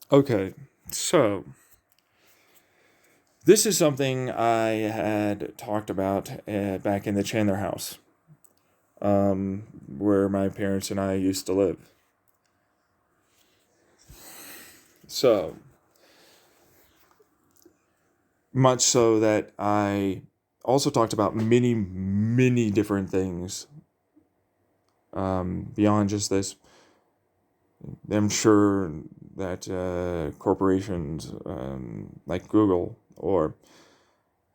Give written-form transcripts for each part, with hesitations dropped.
Okay, so this is something I had talked about back in the Chandler house, where my parents and I used to live. So much so that I also talked about many, many different things beyond just this. I'm sure that corporations like Google, or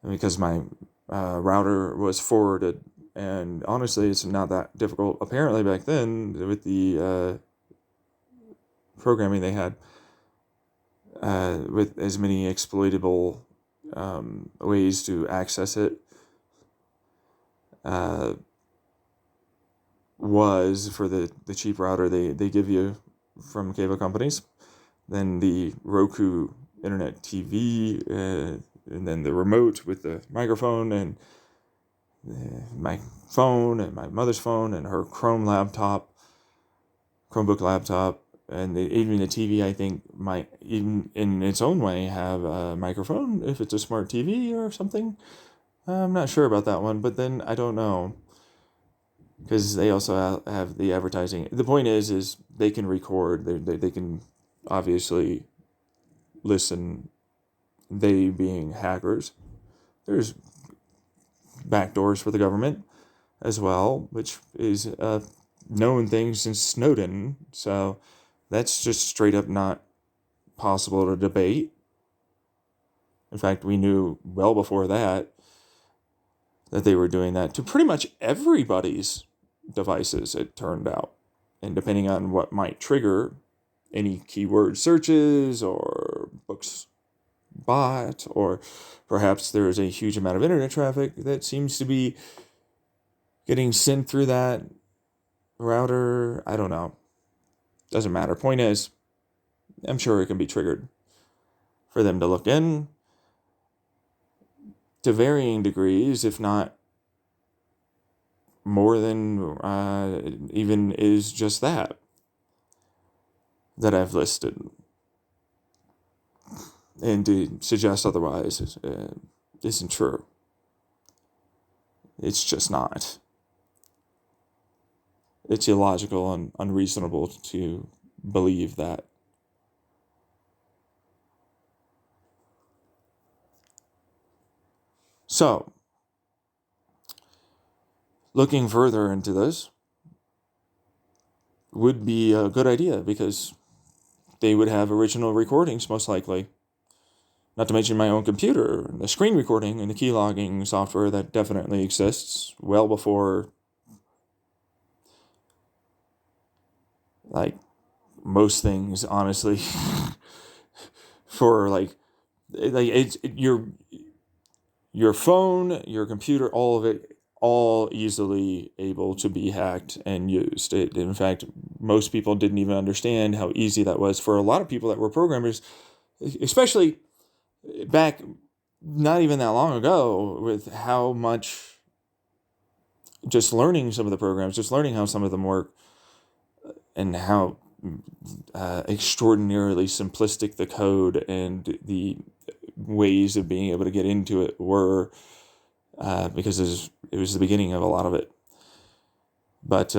because my router was forwarded, and honestly, it's not that difficult. Apparently, back then, with the programming they had, with as many exploitable ways to access it, uh, was for the cheap router they give you from cable companies. Then the Roku internet TV, and then the remote with the microphone, and my phone, and my mother's phone, and her Chromebook laptop, and even the TV. I think might even in its own way have a microphone if it's a smart TV or something. I'm not sure about that one, but then I don't know because they also have the advertising. The point is they can record. They can obviously listen. They being hackers. There's backdoors for the government as well, which is a known thing since Snowden. So that's just straight up not possible to debate. In fact, we knew well before that they were doing that to pretty much everybody's devices, it turned out. And depending on what might trigger any keyword searches or books bought, or perhaps there is a huge amount of internet traffic that seems to be getting sent through that router. I don't know. Doesn't matter. Point is, I'm sure it can be triggered for them to look in to varying degrees, if not more than even is just that I've listed. And to suggest otherwise isn't true. It's just not. It's illogical and unreasonable to believe that. So, looking further into this would be a good idea because they would have original recordings, most likely. Not to mention my own computer, the screen recording and the keylogging software that definitely exists well before, like, most things, honestly. For your phone, your computer, all of it, all easily able to be hacked and used. In fact, most people didn't even understand how easy that was for a lot of people that were programmers, especially back not even that long ago, with how much just learning some of the programs, just learning how some of them work, and how extraordinarily simplistic the code and the ways of being able to get into it were, because it was the beginning of a lot of it. But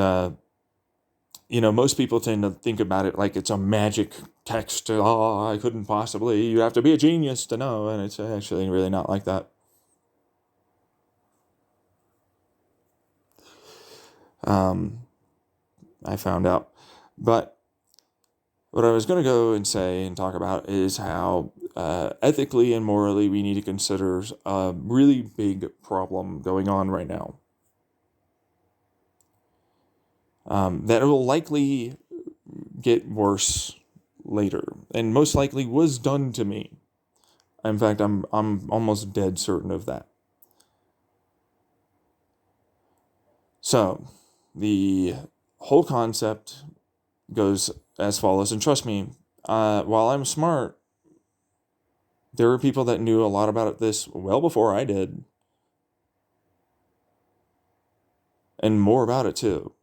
most people tend to think about it like it's a magic text. Oh, I couldn't possibly. You have to be a genius to know, and it's actually really not like that. Um, I found out, but what I was going to go and say and talk about is how ethically and morally we need to consider a really big problem going on right now. That will likely get worse later, and most likely was done to me. In fact, I'm almost dead certain of that. So, the whole concept goes as follows, and trust me, while I'm smart, there were people that knew a lot about this well before I did, and more about it too.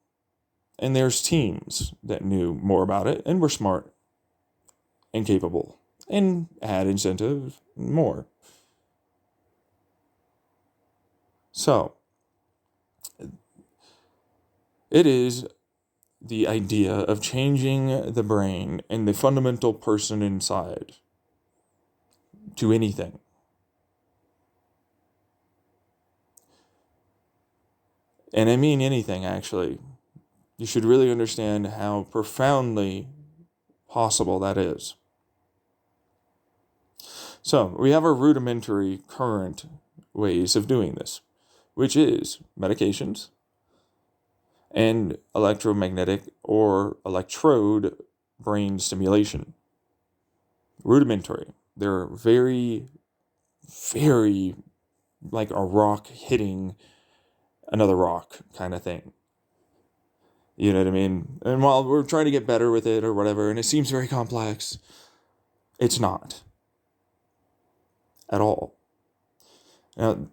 And there's teams that knew more about it and were smart and capable, and add incentive more. So, it is the idea of changing the brain and the fundamental person inside to anything. And I mean anything, actually. You should really understand how profoundly possible that is. So, we have our rudimentary current ways of doing this, which is medications and electromagnetic or electrode brain stimulation. Rudimentary. They're very, very like a rock hitting another rock kind of thing. You know what I mean? And while we're trying to get better with it or whatever, and it seems very complex, it's not at all. Now,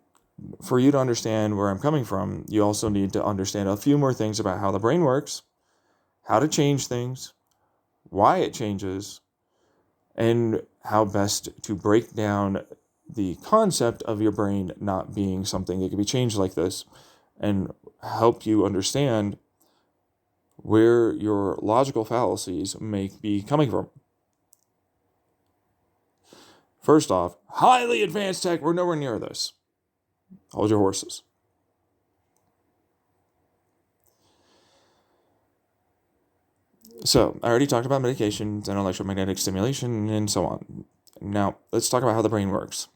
for you to understand where I'm coming from, you also need to understand a few more things about how the brain works, how to change things, why it changes, and how best to break down the concept of your brain not being something that can be changed like this, and help you understand where your logical fallacies may be coming from. First off, highly advanced tech, we're nowhere near this. Hold your horses. So, I already talked about medications and electromagnetic stimulation and so on. Now, let's talk about how the brain works.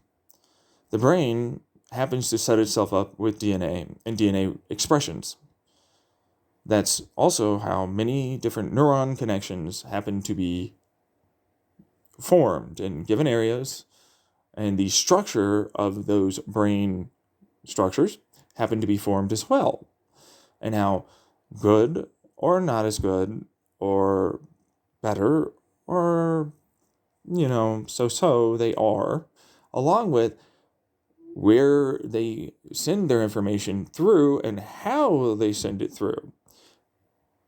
The brain happens to set itself up with DNA and DNA expressions. That's also how many different neuron connections happen to be formed in given areas, and the structure of those brain structures happen to be formed as well, and how good or not as good or better or so they are, along with where they send their information through and how they send it through,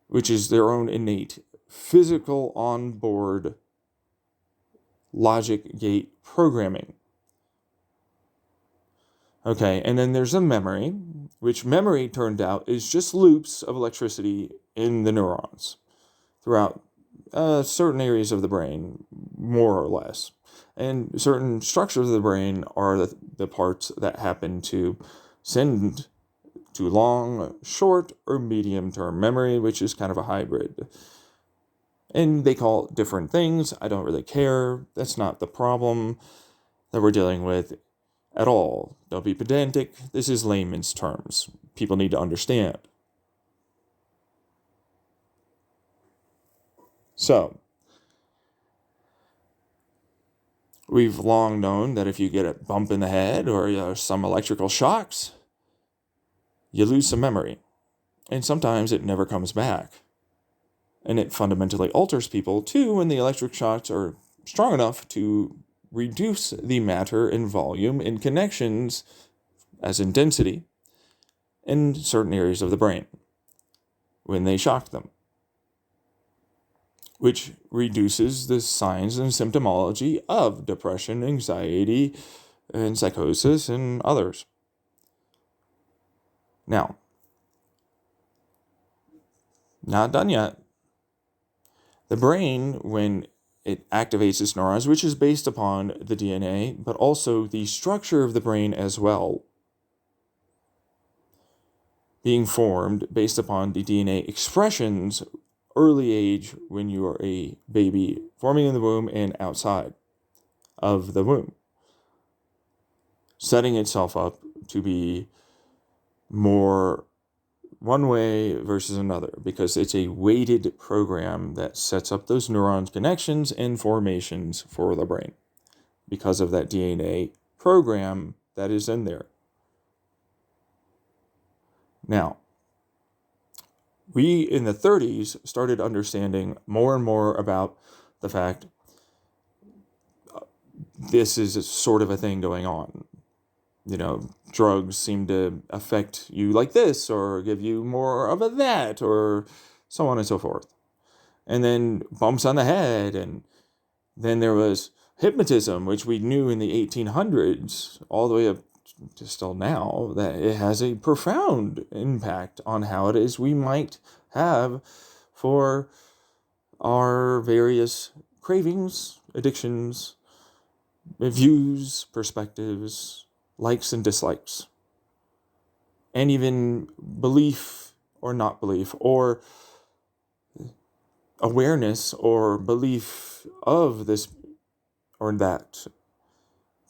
which is their own innate physical onboard logic gate programming. Okay, and then there's a memory, which memory turned out is just loops of electricity in the neurons throughout certain areas of the brain, more or less. And certain structures of the brain are the parts that happen to send to long, short, or medium-term memory, which is kind of a hybrid. And they call it different things. I don't really care. That's not the problem that we're dealing with at all. Don't be pedantic. This is layman's terms. People need to understand. So, we've long known that if you get a bump in the head or some electrical shocks, you lose some memory. And sometimes it never comes back. And it fundamentally alters people too when the electric shocks are strong enough to reduce the matter in volume in connections, as in density, in certain areas of the brain when they shock them, which reduces the signs and symptomology of depression, anxiety, and psychosis, and others. Now, not done yet. The brain, when it activates its neurons, which is based upon the DNA, but also the structure of the brain as well, being formed based upon the DNA expressions early age when you are a baby, forming in the womb and outside of the womb, setting itself up to be more one way versus another, because it's a weighted program that sets up those neurons connections and formations for the brain because of that DNA program that is in there. Now, we in the 30s started understanding more and more about the fact this is sort of a thing going on. Drugs seem to affect you like this, or give you more of a that, or so on and so forth. And then bumps on the head and Then there was hypnotism, which we knew in the 1800s, all the way up to still now, that it has a profound impact on how it is we might have for our various cravings, addictions, views, perspectives, likes and dislikes, and even belief or not belief, or awareness or belief of this or that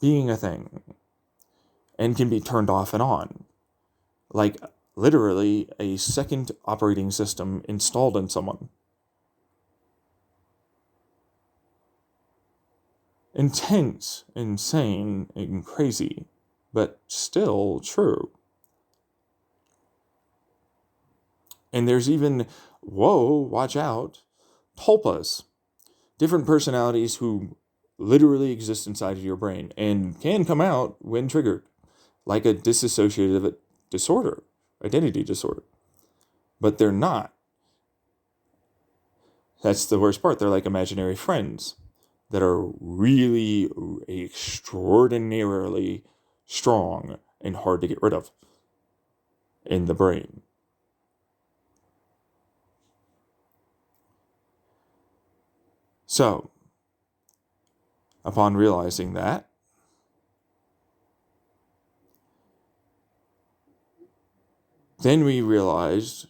being a thing, and can be turned off and on, like literally a second operating system installed in someone. Intense, insane, and crazy, but still true. And there's even, whoa, watch out, tulpas, different personalities who literally exist inside of your brain and can come out when triggered, like a dissociative disorder, identity disorder. But they're not. That's the worst part. They're like imaginary friends that are really extraordinarily strong and hard to get rid of in the brain. So, upon realizing that, then we realized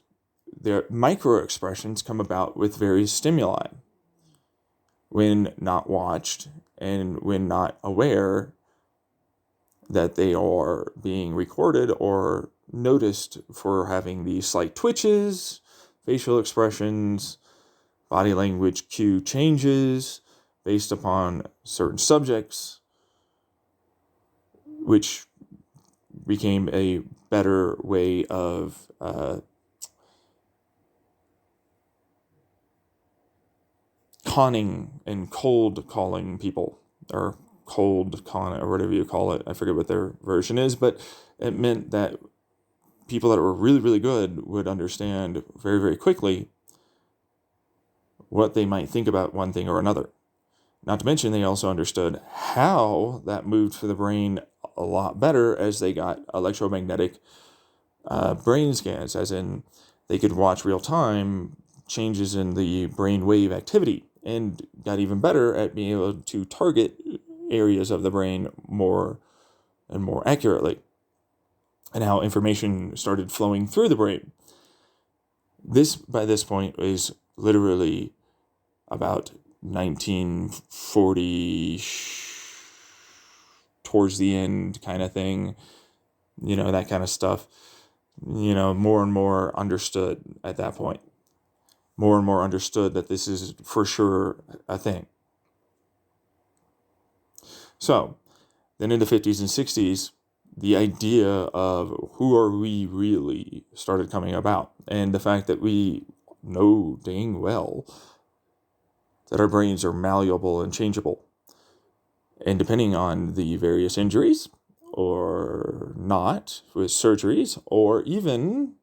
their micro expressions come about with various stimuli. When not watched and when not aware that they are being recorded or noticed for having these slight twitches, facial expressions, body language cue changes based upon certain subjects, which became a better way of conning and cold calling people, or cold con, or whatever you call it. I forget what their version is, but it meant that people that were really, really good would understand very, very quickly what they might think about one thing or another. Not to mention, they also understood how that moved for the brain a lot better as they got electromagnetic brain scans, as in they could watch real time changes in the brain wave activity, and got even better at being able to target areas of the brain more and more accurately, and how information started flowing through the brain. This, by this point, is literally about 1940, towards the end kind of thing, that kind of stuff, more and more understood at that point. More and more understood that this is for sure a thing. So, then in the 50s and 60s, the idea of who are we really started coming about. And the fact that we know dang well that our brains are malleable and changeable. And depending on the various injuries, or not, with surgeries, or even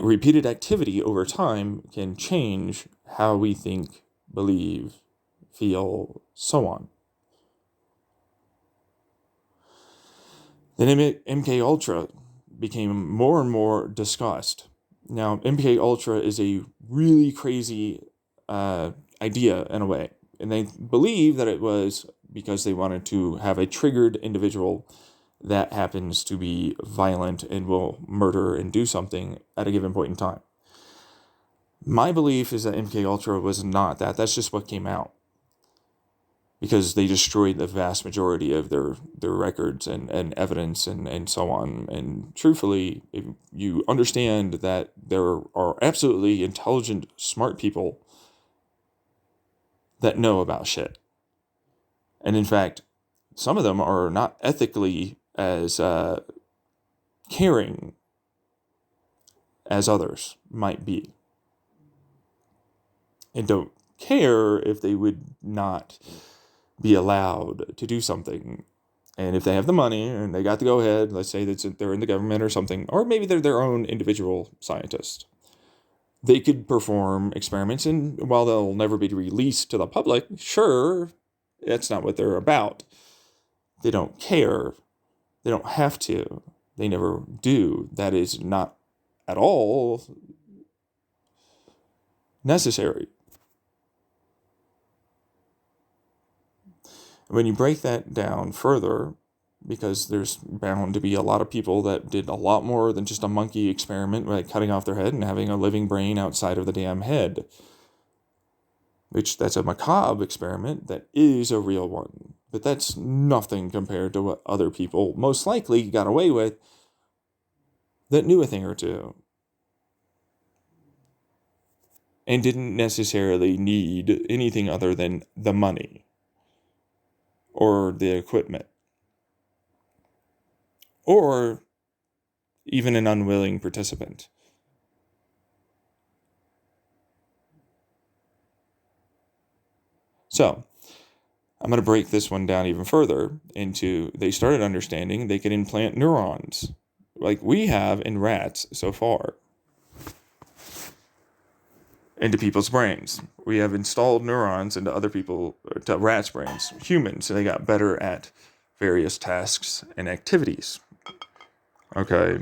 repeated activity over time, can change how we think, believe, feel, so on. Then MK Ultra became more and more discussed. Now, MK Ultra is a really crazy idea in a way, and they believe that it was because they wanted to have a triggered individual that happens to be violent and will murder and do something at a given point in time. My belief is that MK Ultra was not that. That's just what came out, because they destroyed the vast majority of their records and evidence and so on. And truthfully, if you understand that there are absolutely intelligent, smart people that know about shit. And in fact, some of them are not ethically as caring as others might be, and don't care if they would not be allowed to do something. And if they have the money and they got to go ahead, let's say that they're in the government or something, or maybe they're their own individual scientist, they could perform experiments, and while they'll never be released to the public, sure, that's not what they're about. They don't care. They don't have to. They never do. That is not at all necessary. When you break that down further, because there's bound to be a lot of people that did a lot more than just a monkey experiment, like cutting off their head and having a living brain outside of the damn head. Which, that's a macabre experiment that is a real one. But that's nothing compared to what other people most likely got away with that knew a thing or two. And didn't necessarily need anything other than the money or the equipment. Or even an unwilling participant. So, I'm going to break this one down even further into, they started understanding they could implant neurons, like we have in rats so far, into people's brains. We have installed neurons into to rats' brains, humans, so they got better at various tasks and activities. Okay.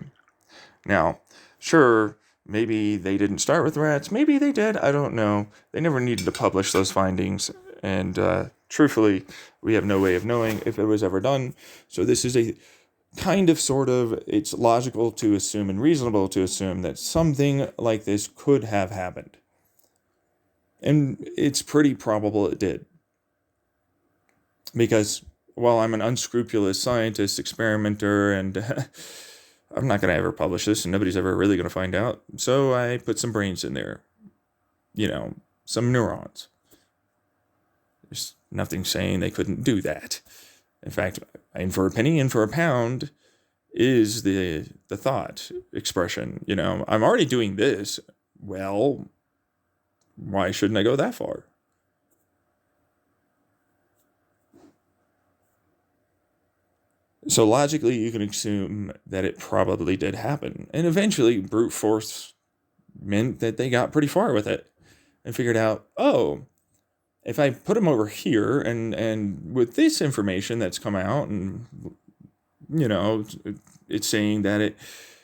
Now, sure, maybe they didn't start with rats. Maybe they did. I don't know. They never needed to publish those findings. And truthfully, we have no way of knowing if it was ever done. So this is a kind of, sort of, it's logical to assume and reasonable to assume that something like this could have happened. And it's pretty probable it did. Because while I'm an unscrupulous scientist, experimenter, and I'm not going to ever publish this, and nobody's ever really going to find out. So I put some brains in there. Some neurons. There's nothing saying they couldn't do that. In fact, in for a penny, in for a pound is the thought expression. I'm already doing this. Well, why shouldn't I go that far? So logically, you can assume that it probably did happen. And eventually, brute force meant that they got pretty far with it and figured out, if I put them over here and with this information that's come out, and, it's saying that it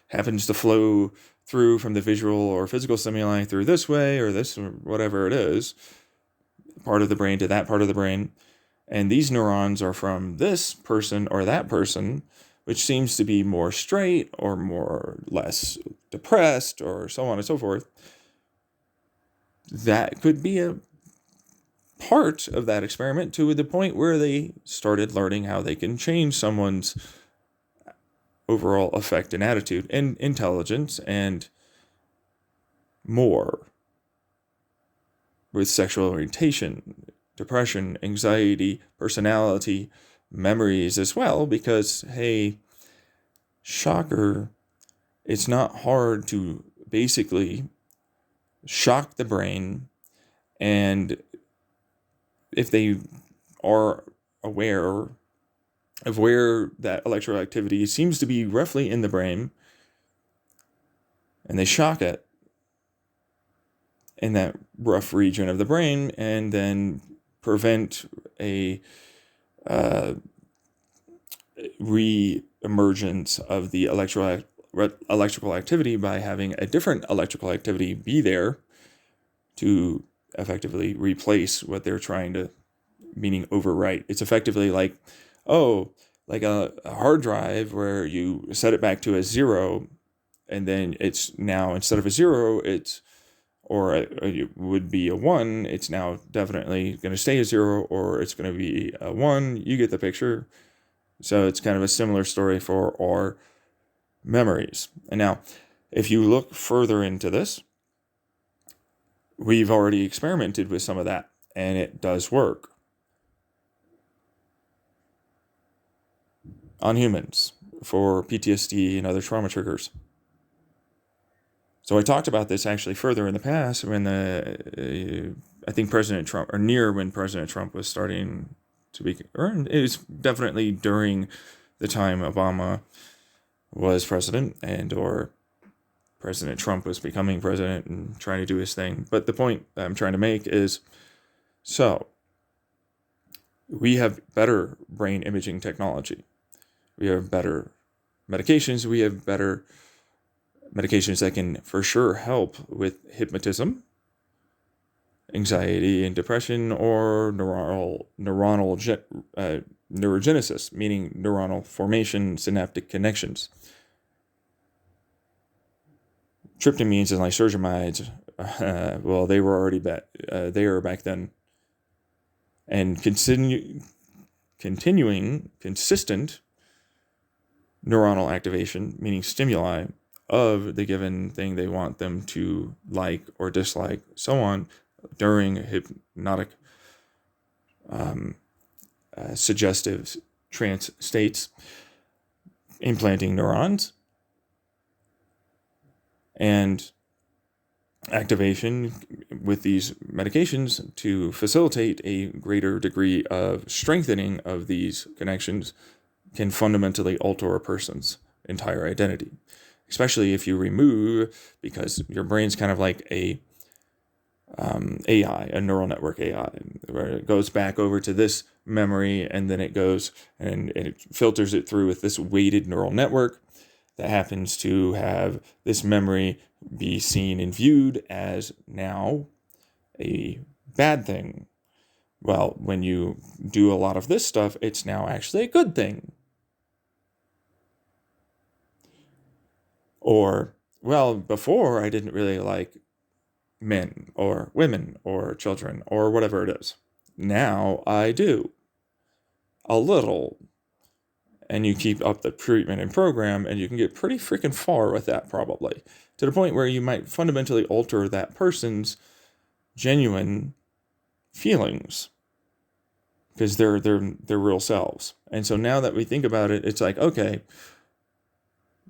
happens to flow through from the visual or physical stimuli through this way or this, or whatever it is, part of the brain to that part of the brain. And these neurons are from this person or that person, which seems to be more straight or more less depressed or so on and so forth. That could be a part of that experiment to the point where they started learning how they can change someone's overall effect and attitude and intelligence and more with sexual orientation, depression, anxiety, personality, memories as well, because, hey, shocker, it's not hard to basically shock the brain, and if they are aware of where that electrical activity seems to be roughly in the brain, and they shock it in that rough region of the brain, and then prevent a re-emergence of the electrical activity by having a different electrical activity be there to effectively replace what they're trying to, meaning overwrite. It's effectively like a hard drive where you set it back to a 0, and then it's now, instead of a 0, it would be a 1, it's now definitely going to stay a 0, or it's going to be a 1. You get the picture. So it's kind of a similar story for our memories. And now, if you look further into this, we've already experimented with some of that, and it does work on humans for PTSD and other trauma triggers. So I talked about this actually further in the past when I think President Trump, or near when President Trump was starting to be, or it was definitely during the time Obama was president, and or President Trump was becoming president and trying to do his thing. But the point that I'm trying to make is, so we have better brain imaging technology. We have better medications. We have better medications that can for sure help with hypnotism, anxiety and depression, or neurogenesis, meaning neuronal formation, synaptic connections. Tryptamines and lysergamides, well, they were already back then. And continuing consistent neuronal activation, meaning stimuli of the given thing they want them to like or dislike, so on, during hypnotic suggestive trance states, implanting neurons, and activation with these medications to facilitate a greater degree of strengthening of these connections can fundamentally alter a person's entire identity. Especially if you remove, because your brain's kind of like a AI, a neural network AI, where it goes back over to this memory and then it goes and it filters it through with this weighted neural network that happens to have this memory be seen and viewed as now a bad thing. Well, when you do a lot of this stuff, it's now actually a good thing. Or, well, before I didn't really like men or women or children or whatever it is. Now I do. A little. And you keep up the treatment and program, and you can get pretty freaking far with that, probably, to the point where you might fundamentally alter that person's genuine feelings because they're real selves. And so now that we think about it, it's like, okay,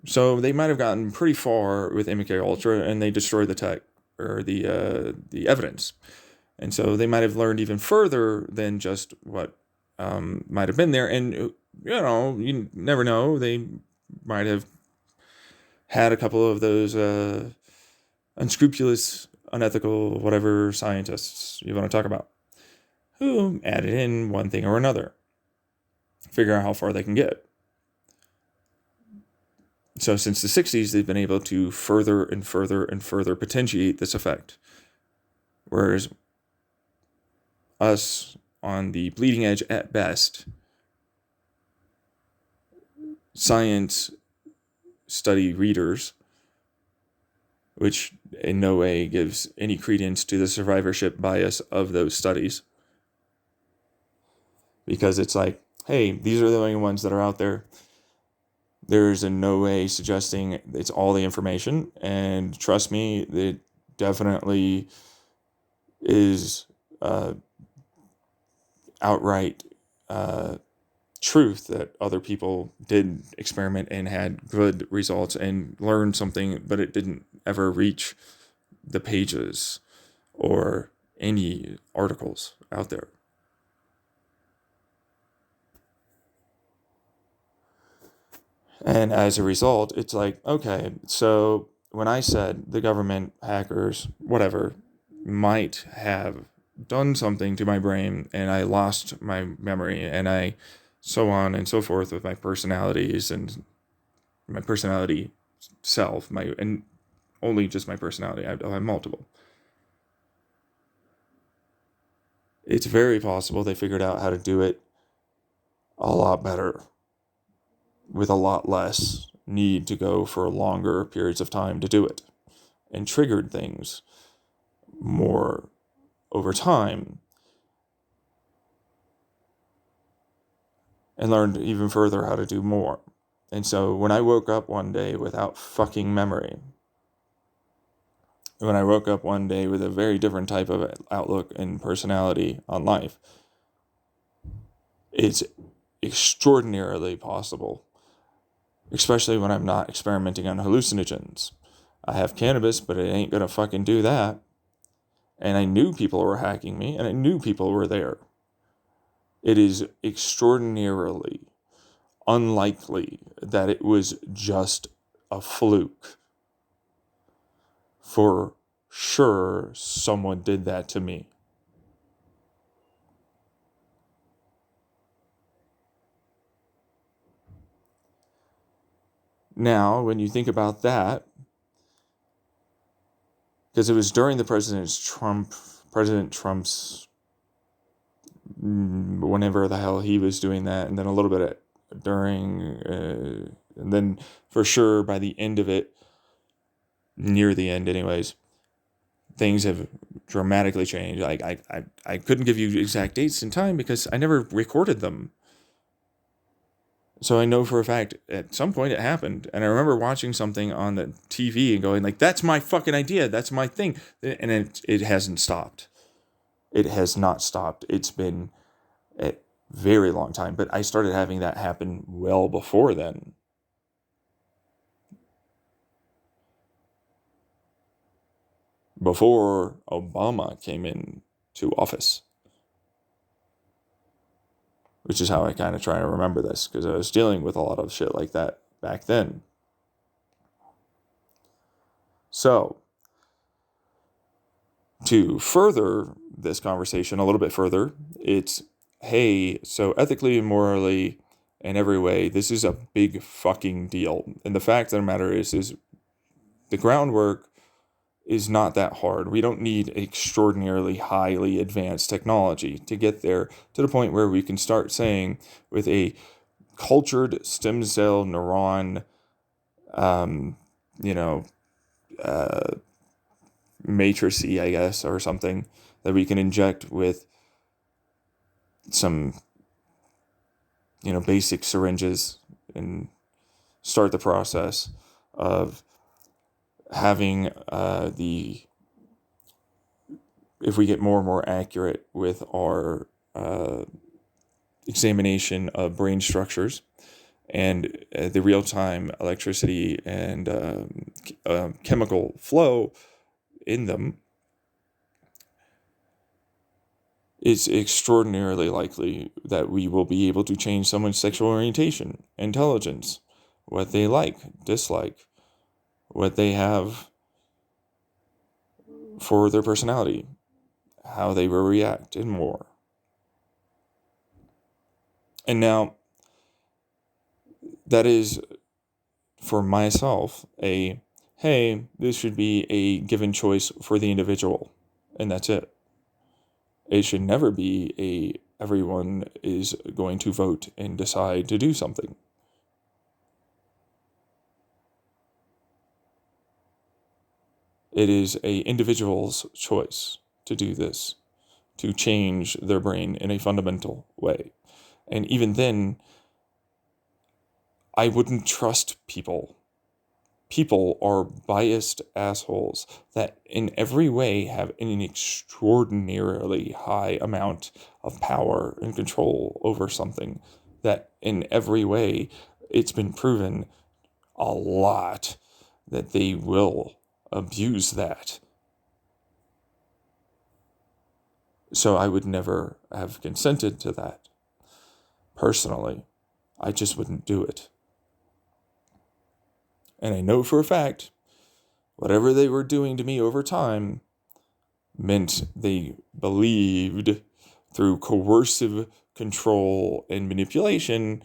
so they might have gotten pretty far with MK Ultra, and they destroyed the tech or the evidence, and so they might have learned even further than just what might have been there. And you never know. They might have had a couple of those unscrupulous, unethical, whatever scientists you want to talk about, who added in one thing or another. Figure out how far they can get. So since the 60s, they've been able to further and further and further potentiate this effect. Whereas us on the bleeding edge at best, science study readers, which in no way gives any credence to the survivorship bias of those studies. Because it's like, hey, these are the only ones that are out there. There's in no way suggesting it's all the information. And trust me, it definitely is outright truth that other people did experiment and had good results and learned something, but it didn't ever reach the pages or any articles out there. And as a result, it's like, okay, so when I said the government, hackers, whatever, might have done something to my brain and I lost my memory and I so on and so forth with my personalities and my personality self, and only just my personality, I'll have multiple. It's very possible they figured out how to do it a lot better with a lot less need to go for longer periods of time to do it, and triggered things more over time, and learned even further how to do more. And so when I woke up one day without fucking memory, when I woke up one day with a very different type of outlook and personality on life, it's extraordinarily possible, especially when I'm not experimenting on hallucinogens. I have cannabis, but it ain't gonna fucking do that. And I knew people were hacking me, and I knew people were there. It is extraordinarily unlikely that it was just a fluke. for sure someone did that to me. Now, when you think about that, because it was during the President Trump's, whenever the hell he was doing that, and then a little bit during, and then for sure by the end of it, near the end anyways, things have dramatically changed. I couldn't give you exact dates and time because I never recorded them. So I know for a fact at some point it happened. And I remember watching something on the TV and going like, that's my fucking idea. That's my thing. And it hasn't stopped. It has not stopped. It's been a very long time. But I started having that happen well before then. Before Obama came into office. Which is how I kind of try to remember this, because I was dealing with a lot of shit like that back then. So, to further this conversation a little bit further, it's, hey, so ethically and morally, in every way, this is a big fucking deal. And the fact of the matter is the groundwork is not that hard. We don't need extraordinarily highly advanced technology to get there to the point where we can start saying with a cultured stem cell neuron, matrix-y, I guess, or something that we can inject with some, basic syringes and start the process of having if we get more and more accurate with our examination of brain structures and the real-time electricity and chemical flow in them, it's extraordinarily likely that we will be able to change someone's sexual orientation, intelligence, what they like, dislike, what they have for their personality, how they will react, and more. And now, that is, for myself, hey, this should be a given choice for the individual, and that's it. It should never be everyone is going to vote and decide to do something. It is an individual's choice to do this, to change their brain in a fundamental way. And even then, I wouldn't trust people. People are biased assholes that in every way have an extraordinarily high amount of power and control over something, that in every way it's been proven a lot that they will abuse that. So I would never have consented to that. Personally, I just wouldn't do it. And I know for a fact, whatever they were doing to me over time meant they believed through coercive control and manipulation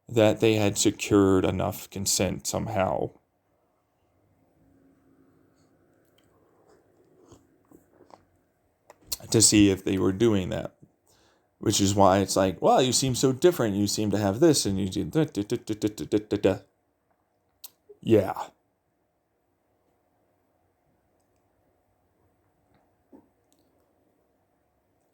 that they had secured enough consent somehow. To see if they were doing that. Which is why it's like, well, you seem so different. You seem to have this and you do. Yeah.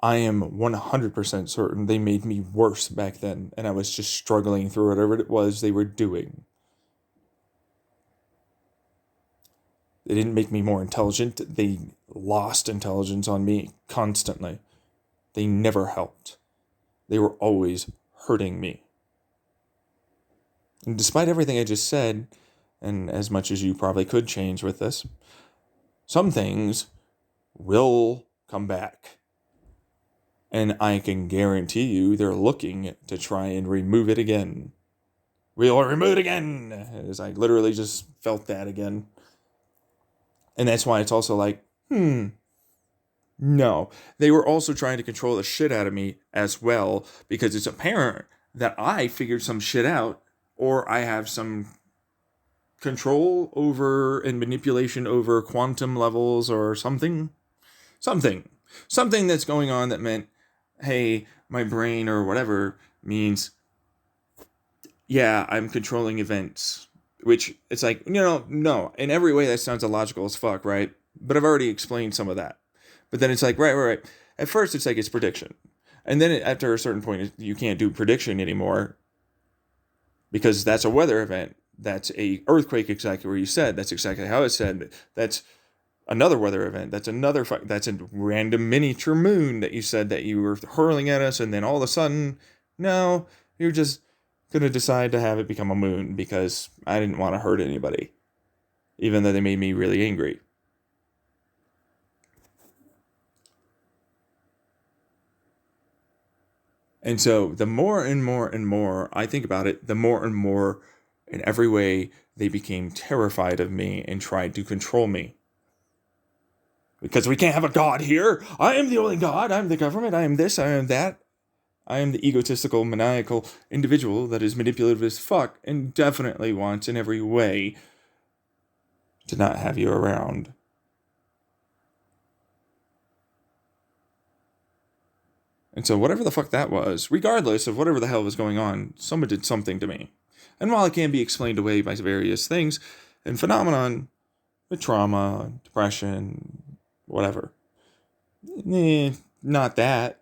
I am 100% certain they made me worse back then, and I was just struggling through whatever it was they were doing. They didn't make me more intelligent. They lost intelligence on me constantly. They never helped. They were always hurting me. And despite everything I just said, and as much as you probably could change with this, some things will come back. And I can guarantee you they're looking to try and remove it again. We'll remove it again! As I literally just felt that again. And that's why it's also like, no. They were also trying to control the shit out of me as well, because it's apparent that I figured some shit out, or I have some control over and manipulation over quantum levels or something. Something that's going on that meant, hey, my brain or whatever means, yeah, I'm controlling events. Which it's like, no. In every way, that sounds illogical as fuck, right? But I've already explained some of that. But then it's like, right. At first, it's like it's prediction. And then after a certain point, you can't do prediction anymore because that's a weather event. That's a earthquake, exactly where you said. That's exactly how it said. That's another weather event. That's that's a random miniature moon that you said that you were hurling at us, and then all of a sudden, no, you're just gonna decide to have it become a moon because I didn't want to hurt anybody, even though they made me really angry. And so the more and more and more I think about it, the more and more in every way they became terrified of me and tried to control me. Because we can't have a God here. I am the only God. I'm the government. I am this. I am that. I am the egotistical, maniacal individual that is manipulative as fuck and definitely wants in every way to not have you around. And so whatever the fuck that was, regardless of whatever the hell was going on, someone did something to me. And while it can be explained away by various things and phenomenon, the trauma, depression, whatever, not that.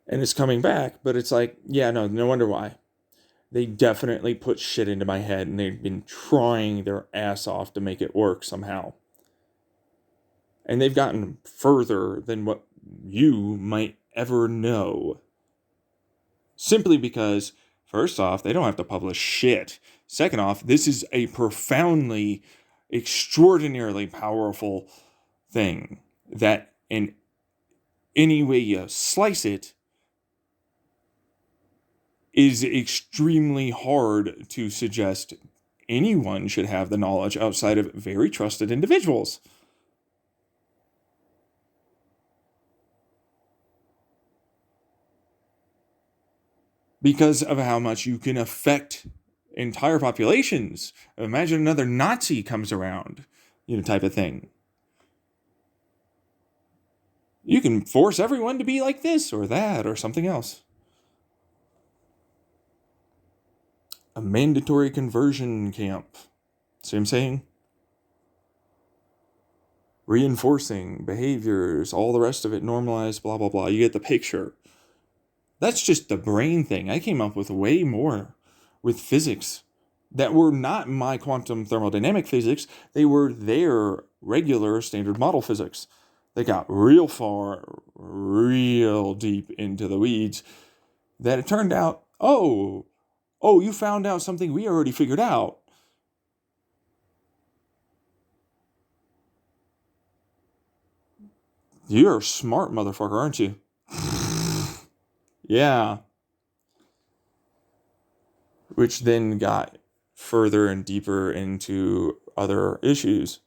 And it's coming back, but it's like, yeah, no wonder why. They definitely put shit into my head and they've been trying their ass off to make it work somehow. And they've gotten further than what you might ever know. Simply because, first off, they don't have to publish shit. Second off, this is a profoundly, extraordinarily powerful thing that in any way you slice it is extremely hard to suggest anyone should have the knowledge outside of very trusted individuals. Because of how much you can affect entire populations. Imagine another Nazi comes around, type of thing. You can force everyone to be like this or that or something else. A mandatory conversion camp. See what I'm saying? Reinforcing behaviors, all the rest of it normalized, blah, blah, blah. You get the picture. That's just the brain thing. I came up with way more with physics that were not my quantum thermodynamic physics. They were their regular standard model physics. They got real far, real deep into the weeds that it turned out, oh, you found out something we already figured out. You're a smart motherfucker, aren't you? Yeah. Which then got further and deeper into other issues.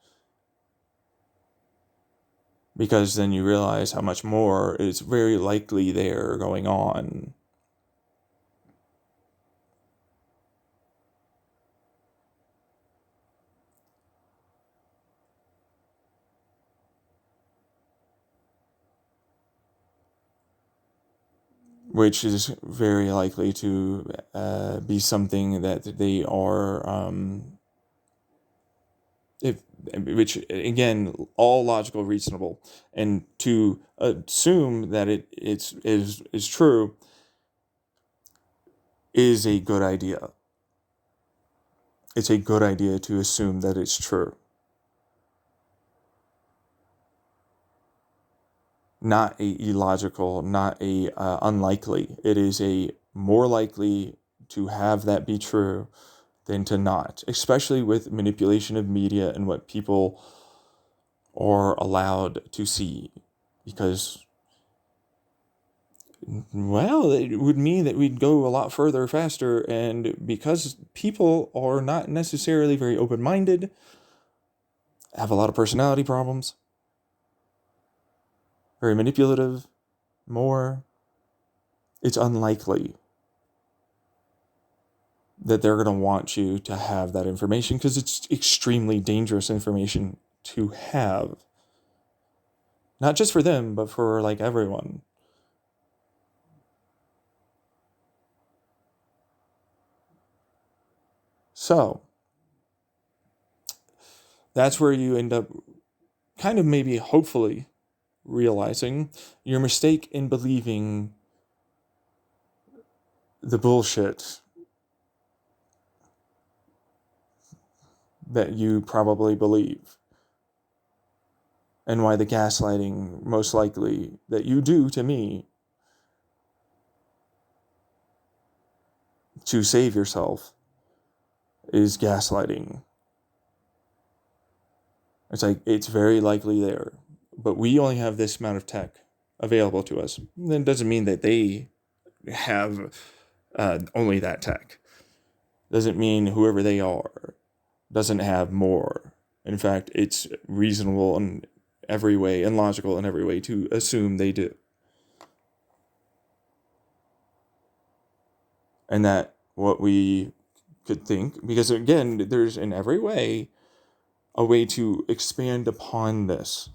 Because then you realize how much more is very likely there going on. Which is very likely to be something that they are, which again, all logical, reasonable, and to assume that it is true is a good idea. It's a good idea to assume that it's true. Not a illogical, not a unlikely. It is a more likely to have that be true than to not, especially with manipulation of media and what people are allowed to see. Because well, it would mean that we'd go a lot further faster. And because people are not necessarily very open-minded, have a lot of personality problems, very manipulative, it's unlikely that they're going to want you to have that information, because it's extremely dangerous information to have. Not just for them, but for like everyone. So that's where you end up kind of maybe hopefully realizing your mistake in believing the bullshit that you probably believe, and why the gaslighting most likely that you do to me to save yourself is gaslighting. It's like, it's very likely there, but we only have this amount of tech available to us. That doesn't mean that they have only that tech. Doesn't mean whoever they are doesn't have more. In fact, it's reasonable in every way and logical in every way to assume they do. And that what we could think, because again, there's in every way a way to expand upon this.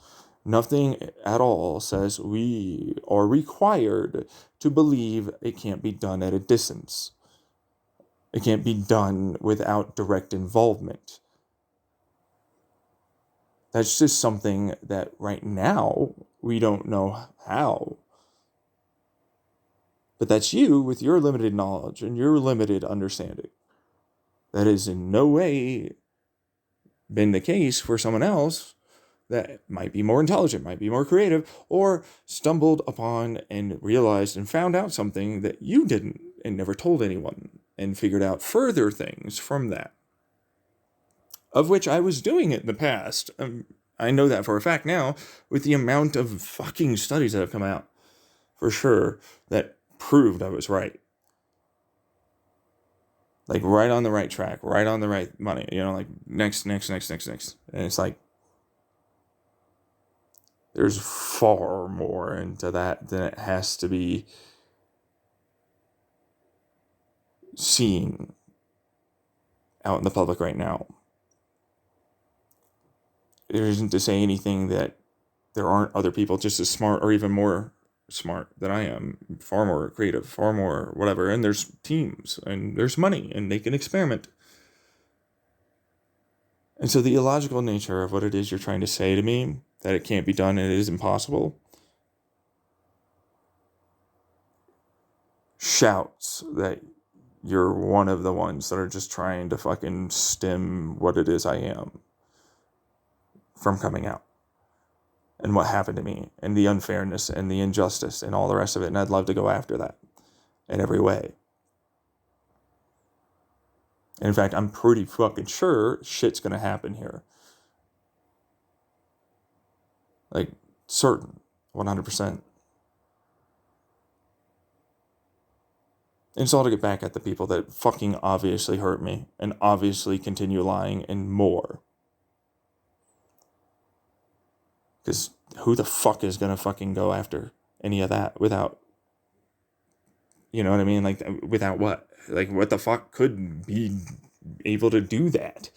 Nothing at all says we are required to believe it can't be done at a distance. It can't be done without direct involvement. That's just something that right now we don't know how. But that's you with your limited knowledge and your limited understanding. That is in no way been the case for someone else that might be more intelligent, might be more creative, or stumbled upon and realized and found out something that you didn't and never told anyone, and figured out further things from that, of which I was doing it in the past. I know that for a fact now, with the amount of fucking studies that have come out, for sure, that proved I was right. Like, right on the right track, right on the right money, like next. And it's like, there's far more into that than it has to be seen out in the public right now. It isn't to say anything that there aren't other people just as smart or even more smart than I am, far more creative, far more whatever, and there's teams, and there's money, and they can experiment. And so the illogical nature of what it is you're trying to say to me, that it can't be done and it is impossible, shouts that you're one of the ones that are just trying to fucking stem what it is I am from coming out, and what happened to me, and the unfairness and the injustice and all the rest of it. And I'd love to go after that in every way. In fact, I'm pretty fucking sure shit's gonna happen here. Like, certain, 100%. And it's all to get back at the people that fucking obviously hurt me and obviously continue lying and more. Because who the fuck is gonna fucking go after any of that without, you know what I mean? Like, without what? Like, what the fuck could be able to do that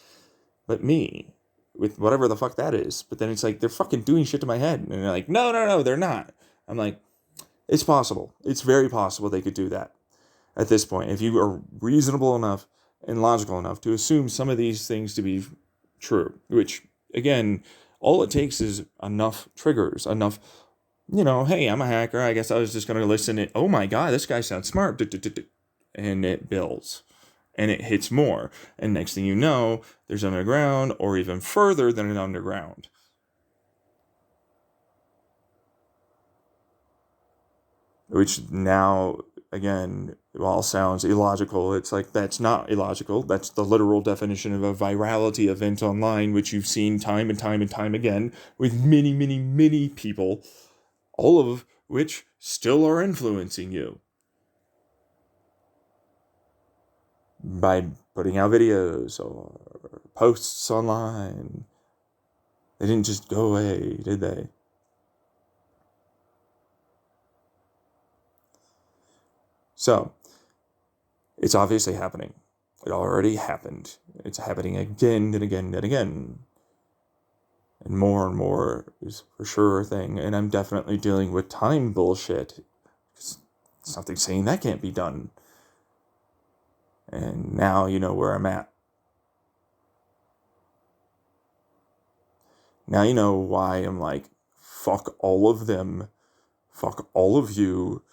but me, with whatever the fuck that is? But then it's like, they're fucking doing shit to my head, and they're like, no, they're not. I'm like, it's possible. It's very possible they could do that at this point, if you are reasonable enough and logical enough to assume some of these things to be true, which, again, all it takes is enough triggers, enough, hey, I'm a hacker, I guess I was just going to listen to, oh my God, this guy sounds smart, and it builds, and it hits more, and next thing you know, there's underground, or even further than an underground. Which now, again, while sounds illogical, it's like, that's not illogical. That's the literal definition of a virality event online, which you've seen time and time and time again with many, many, many people, all of which still are influencing you by putting out videos or posts online. They didn't just go away, did they? So, it's obviously happening. It already happened. It's happening again and again and again. And more is for sure a thing. And I'm definitely dealing with time bullshit. Something saying that can't be done. And now you know where I'm at. Now you know why I'm like, fuck all of them. Fuck all of you.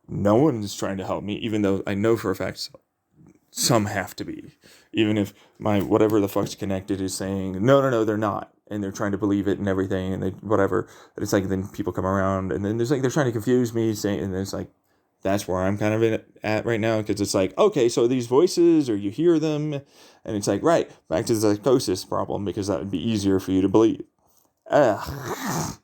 No one's trying to help me, even though I know for a fact some have to be. Even if my whatever the fuck's connected is saying, no, they're not. And they're trying to believe it and everything, and they whatever. But it's like then people come around, and then there's like they're trying to confuse me, saying, and it's like that's where I'm kind of at right now, because it's like, okay, so these voices, or you hear them, and it's like, right, back to the psychosis problem, because that would be easier for you to believe. Ugh.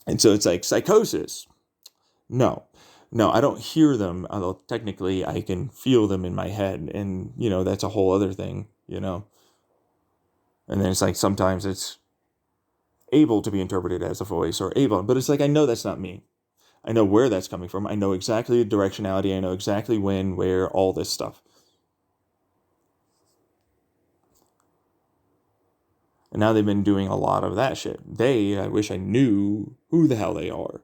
And so it's like psychosis. No, I don't hear them, although technically I can feel them in my head, and, that's a whole other thing, And then it's like sometimes it's able to be interpreted as a voice but it's like, I know that's not me. I know where that's coming from. I know exactly the directionality. I know exactly when, where, all this stuff. And now they've been doing a lot of that shit. I wish I knew who the hell they are.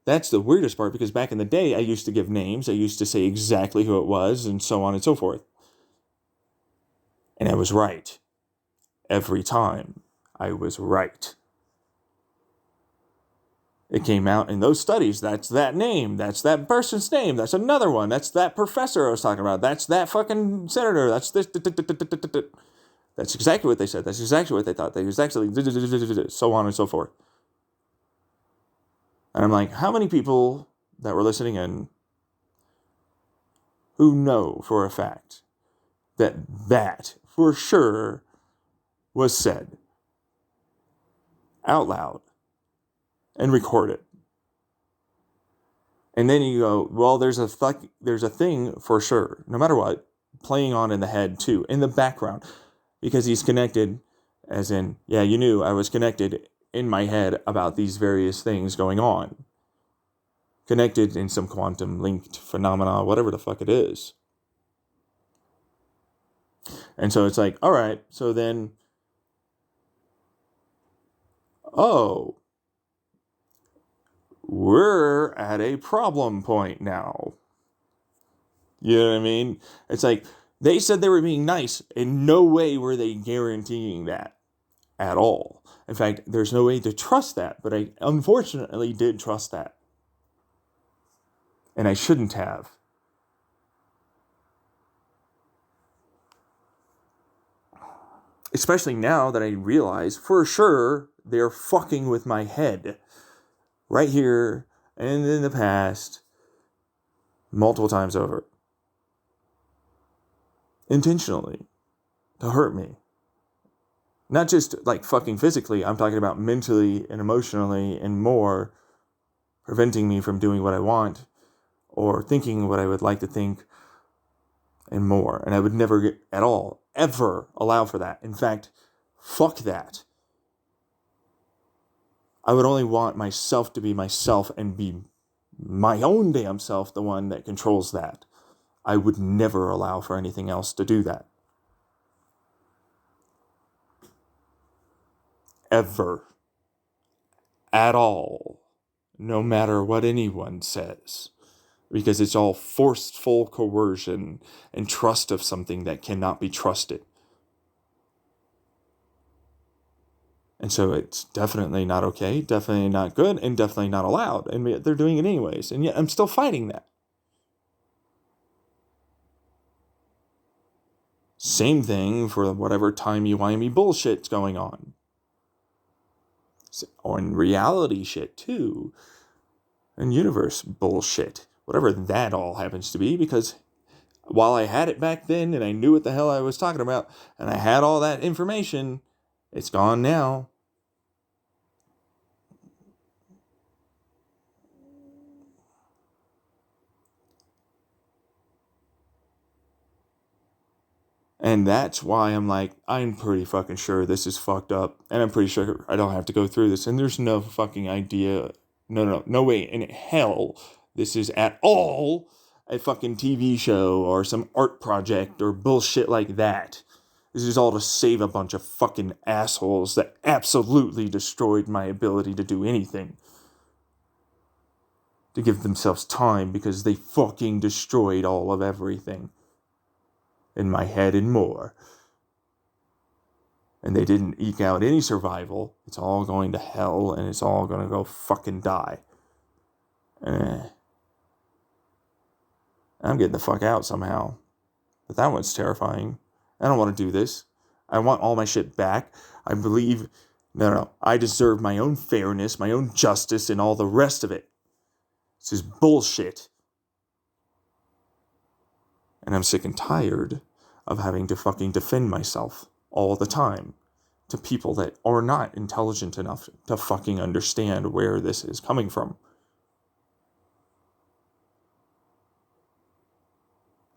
That's the weirdest part, because back in the day, I used to give names. I used to say exactly who it was, and so on and so forth. And I was right. Every time, I was right. It came out in those studies. That's that name. That's that person's name. That's another one. That's that professor I was talking about. That's that fucking senator. That's this. That's exactly what they said. That's exactly what they thought. They exactly so on and so forth. And I'm like, how many people that were listening in who know for a fact that for sure was said out loud and recorded? And then you go, well, there's a thing for sure, no matter what, playing on in the head too, in the background, because he's connected, as in, yeah, you knew I was connected in my head about these various things going on. Connected in some quantum linked phenomena, whatever the fuck it is. And so it's like, all right, so then, we're at a problem point now. You know what I mean? It's like, they said they were being nice. In no way were they guaranteeing that at all. In fact, there's no way to trust that, but I unfortunately did trust that. And I shouldn't have. Especially now that I realize for sure they're fucking with my head. Right here and in the past, multiple times over. Intentionally. To hurt me. Not just like fucking physically, I'm talking about mentally and emotionally and more, preventing me from doing what I want or thinking what I would like to think and more. And I would never at all, ever allow for that. In fact, fuck that. I would only want myself to be myself and be my own damn self, the one that controls that. I would never allow for anything else to do that. Ever. At all. No matter what anyone says. Because it's all forceful coercion and trust of something that cannot be trusted. And so it's definitely not okay, definitely not good, and definitely not allowed. And they're doing it anyways. And yet I'm still fighting that. Same thing for whatever timey-wimey bullshit's going on. Or in reality shit too. And universe bullshit. Whatever that all happens to be. Because while I had it back then and I knew what the hell I was talking about, and I had all that information, It's gone now. And that's why I'm like, I'm pretty fucking sure this is fucked up. And I'm pretty sure I don't have to go through this. And there's no fucking idea. No way in hell this is at all a fucking TV show or some art project or bullshit like that. This is all to save a bunch of fucking assholes that absolutely destroyed my ability to do anything. To give themselves time because they fucking destroyed all of everything. In my head and more. And they didn't eke out any survival. It's all going to hell and it's all going to go fucking die. I'm getting the fuck out somehow. But that one's terrifying. I don't want to do this. I want all my shit back. I believe, no. I deserve my own fairness, my own justice, and all the rest of it. This is bullshit. And I'm sick and tired of having to fucking defend myself all the time to people that are not intelligent enough to fucking understand where this is coming from.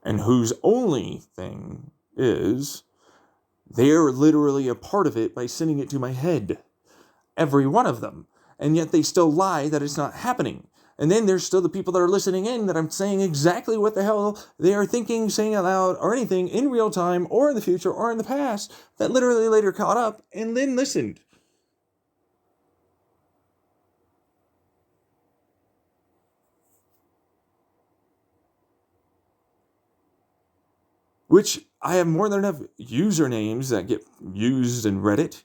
And whose only thing is they're literally a part of it by sending it to my head. Every one of them. And yet they still lie that it's not happening. And then there's still the people that are listening in that I'm saying exactly what the hell they are thinking, saying out loud, or anything in real time, or in the future, or in the past, that literally later caught up and then listened. Which I have more than enough usernames that get used in Reddit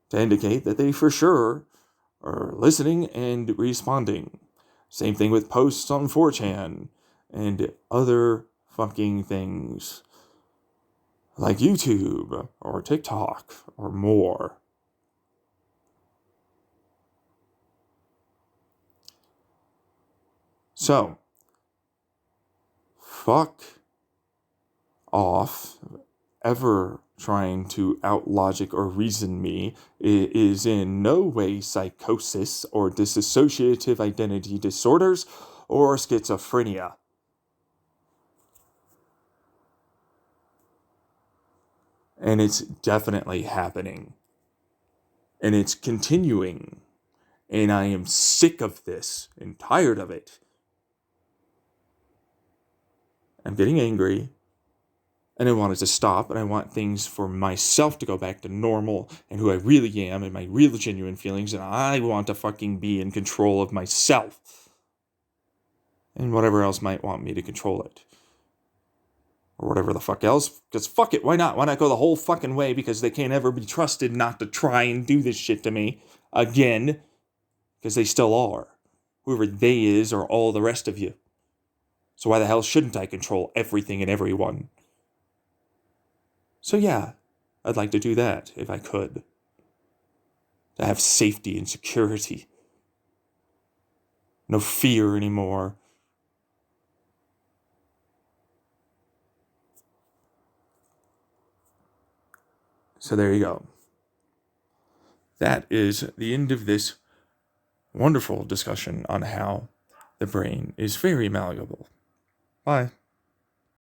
to indicate that they for sure are listening and responding. Same thing with posts on 4chan and other fucking things like YouTube or TikTok or more. So, fuck off ever trying to out-logic or reason me. It is in no way psychosis or dissociative identity disorders or schizophrenia. And it's definitely happening. And it's continuing. And I am sick of this and tired of it. I'm getting angry. And I want it to stop, and I want things for myself to go back to normal and who I really am and my real genuine feelings, and I want to fucking be in control of myself. And whatever else might want me to control it. Or whatever the fuck else, because fuck it, why not? Why not go the whole fucking way, because they can't ever be trusted not to try and do this shit to me again, because they still are. Whoever they is or all the rest of you. So why the hell shouldn't I control everything and everyone? So yeah, I'd like to do that if I could. To have safety and security. No fear anymore. So there you go. That is the end of this wonderful discussion on how the brain is very malleable. Bye.